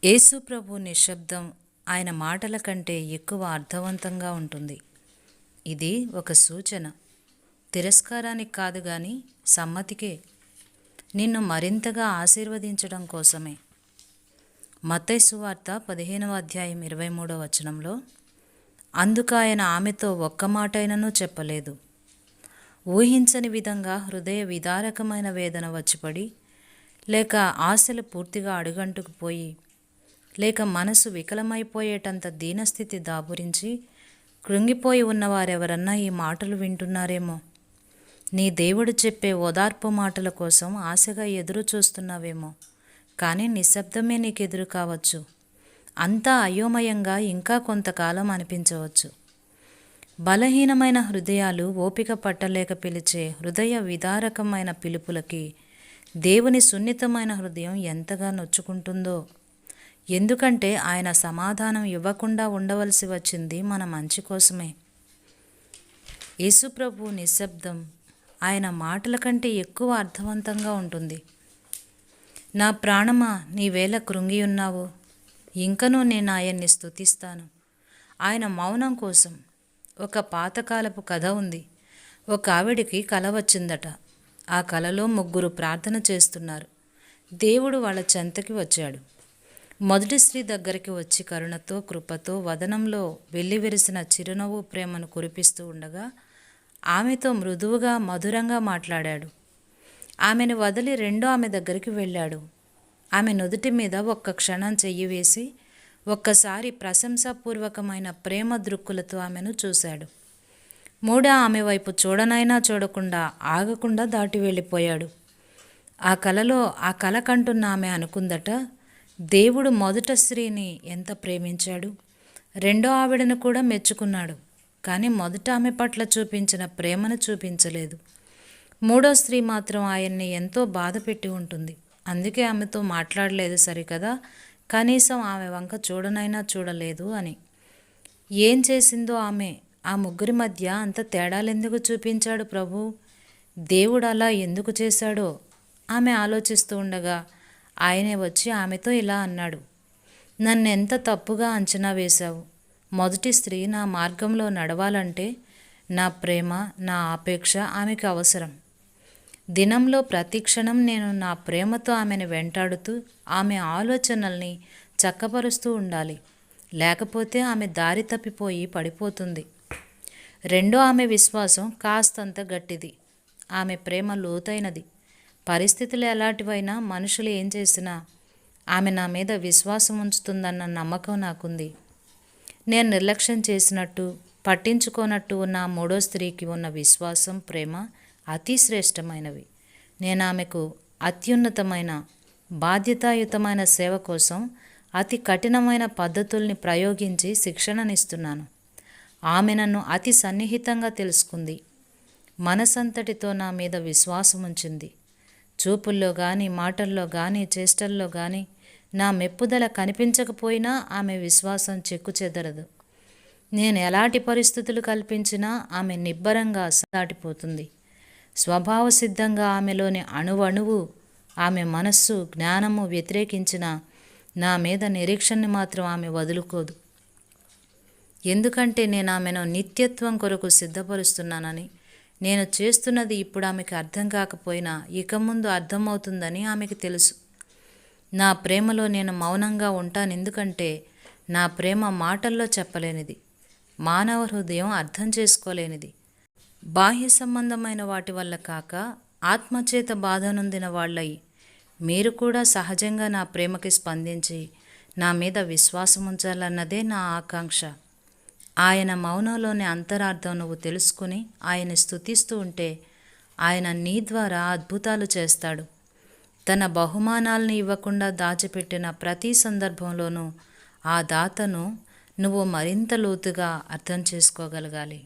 యేసు ప్రభు నిశ్శబ్దం ఆయన మాటల కంటే ఎక్కువ అర్థవంతంగా ఉంటుంది. ఇది ఒక సూచన, తిరస్కారానికి కాదు గాని సమ్మతికే, నిన్ను మరింతగా ఆశీర్వదించడం కోసమే. మత్తయి సువార్త 15వ అధ్యాయం 23వ వచనంలో, అందుకు ఆయన ఆమెతో ఒక్క మాటైనను చెప్పలేదు. ఊహించని విధంగా హృదయ విదారకమైన వేదన వచ్చిపడి, లేక ఆశలు పూర్తిగా అడుగంటుకుపోయి, లేక మనసు వికలమైపోయేటంత దీనస్థితి దాపురించి కృంగిపోయి ఉన్నవారెవరన్నా ఈ మాటలు వింటున్నారేమో. నీ దేవుడు చెప్పే ఓదార్పు మాటల కోసం ఆశగా ఎదురు చూస్తున్నావేమో. కానీ నిశ్శబ్దమే నీకెదురు కావచ్చు. అంతా అయోమయంగా ఇంకా కొంతకాలం అనిపించవచ్చు. బలహీనమైన హృదయాలు ఓపిక పట్టలేక పిలిచే హృదయ విదారకమైన పిలుపులకి దేవుని సున్నితమైన హృదయం ఎంతగా నొచ్చుకుంటుందో. ఎందుకంటే ఆయన సమాధానం ఇవ్వకుండా ఉండవలసి వచ్చింది మన మంచి కోసమే. యేసుప్రభు నిశ్శబ్దం ఆయన మాటల కంటే ఎక్కువ అర్థవంతంగా ఉంటుంది. నా ప్రాణమా, నీవేళ కృంగి ఉన్నావు, ఇంకనూ నేను ఆయన్ని స్తుతిస్తాను. ఆయన మౌనం కోసం ఒక పాతకాలపు కథ ఉంది. ఒక ఆవిడికి కల వచ్చిందట. ఆ కలలో ముగ్గురు ప్రార్థన చేస్తున్నారు. దేవుడు వాళ్ళ చెంతకి వచ్చాడు. మొదటి స్త్రీ దగ్గరికి వచ్చి కరుణతో కృపతో వదనంలో వెల్లివిరిసిన చిరునవ్వు ప్రేమను కురిపిస్తూ ఉండగా ఆమెతో మృదువుగా మధురంగా మాట్లాడాడు. ఆమెను వదిలి రెండో ఆమె దగ్గరికి వెళ్ళాడు. ఆమె నుదుటి మీద ఒక్క క్షణం చెయ్యి వేసి ఒక్కసారి ప్రశంసాపూర్వకమైన ప్రేమ దృక్కులతో ఆమెను చూశాడు. మూడో ఆమె వైపు చూడనైనా చూడకుండా ఆగకుండా దాటి వెళ్ళిపోయాడు. ఆ కలలో ఆ కల కంటున్న ఆమె అనుకుందట, దేవుడు మొదట స్త్రీని ఎంత ప్రేమించాడు, రెండో ఆవిడను కూడా మెచ్చుకున్నాడు. కానీ మొదట ఆమె పట్ల చూపించిన ప్రేమను చూపించలేదు. మూడో స్త్రీ మాత్రం ఆయన్ని ఎంతో బాధ పెట్టి ఉంటుంది. అందుకే ఆమెతో మాట్లాడలేదు సరికదా, కనీసం ఆమె వంక చూడనైనా చూడలేదు అని. ఏం చేసిందో ఆమె? ఆ ముగ్గురి మధ్య అంత తేడాలెందుకు చూపించాడు ప్రభు? దేవుడు అలా ఎందుకు చేశాడో ఆమె ఆలోచిస్తూ ఉండగా ఆయనే వచ్చి ఆమెతో ఇలా అన్నాడు, నన్నెంత తప్పుగా అంచనా వేశావు. మొదటి స్త్రీ నా మార్గంలో నడవాలంటే నా ప్రేమ, నా ఆపేక్ష ఆమెకు అవసరం. దినంలో ప్రతి క్షణం నేను నా ప్రేమతో ఆమెను వెంటాడుతూ ఆమె ఆలోచనల్ని చక్కపరుస్తూ ఉండాలి. లేకపోతే ఆమె దారి తప్పిపోయి పడిపోతుంది. రెండో ఆమె విశ్వాసం కాస్తంత గట్టిది. ఆమె ప్రేమ లోతైనది. పరిస్థితులు ఎలాంటివైనా, మనుషులు ఏం చేసినా ఆమె నా మీద విశ్వాసం ఉంచుతుందన్న నమ్మకం నాకుంది. నేను నిర్లక్ష్యం చేసినట్టు, పట్టించుకోనట్టు ఉన్న మూడో స్త్రీకి ఉన్న విశ్వాసం, ప్రేమ అతి శ్రేష్టమైనవి. నేను ఆమెకు అత్యున్నతమైన బాధ్యతాయుతమైన సేవ కోసం అతి కఠినమైన పద్ధతుల్ని ప్రయోగించి శిక్షణనిస్తున్నాను. ఆమె నన్ను అతి సన్నిహితంగా తెలుసుకుంది. మనసంతటితో నా మీద విశ్వాసం ఉంచింది. చూపుల్లో కానీ, మాటల్లో కానీ, చేష్టల్లో కానీ నా మెప్పుదల కనిపించకపోయినా ఆమె విశ్వాసం చెక్కుచెదరదు. నేను ఎలాంటి పరిస్థితులు కల్పించినా ఆమె నిబ్బరంగా దాటిపోతుంది. స్వభావ సిద్ధంగా ఆమెలోని అణువణువు, ఆమె మనస్సు, జ్ఞానము వ్యతిరేకించిన నా మీద నిరీక్షణని మాత్రం ఆమె వదులుకోదు. ఎందుకంటే నేను ఆమెను నిత్యత్వం కొరకు సిద్ధపరుస్తున్నానని, నేను చేస్తున్నది ఇప్పుడు ఆమెకు అర్థం కాకపోయినా ఇక ముందు అర్థమవుతుందని ఆమెకు తెలుసు. నా ప్రేమలో నేను మౌనంగా ఉంటాను. ఎందుకంటే నా ప్రేమ మాటల్లో చెప్పలేనిది, మానవ హృదయం అర్థం చేసుకోలేనిది. బాహ్య సంబంధమైన వాటి వల్ల కాక ఆత్మచేత బాధ నొందిన వాళ్ళై మీరు కూడా సహజంగా నా ప్రేమకి స్పందించి నా మీద విశ్వాసం ఉంచాలన్నదే నా ఆకాంక్ష. ఆయన మౌనంలోని అంతరార్థం నువ్వు తెలుసుకుని ఆయన స్తుతిస్తూ ఉంటే ఆయన నీ ద్వారా అద్భుతాలు చేస్తాడు. తన బహుమానాల్ని ఇవ్వకుండా దాచిపెట్టిన ప్రతి సందర్భంలోనూ ఆ దాతను నువ్వు మరింత లోతుగా అర్థం చేసుకోగలగాలి.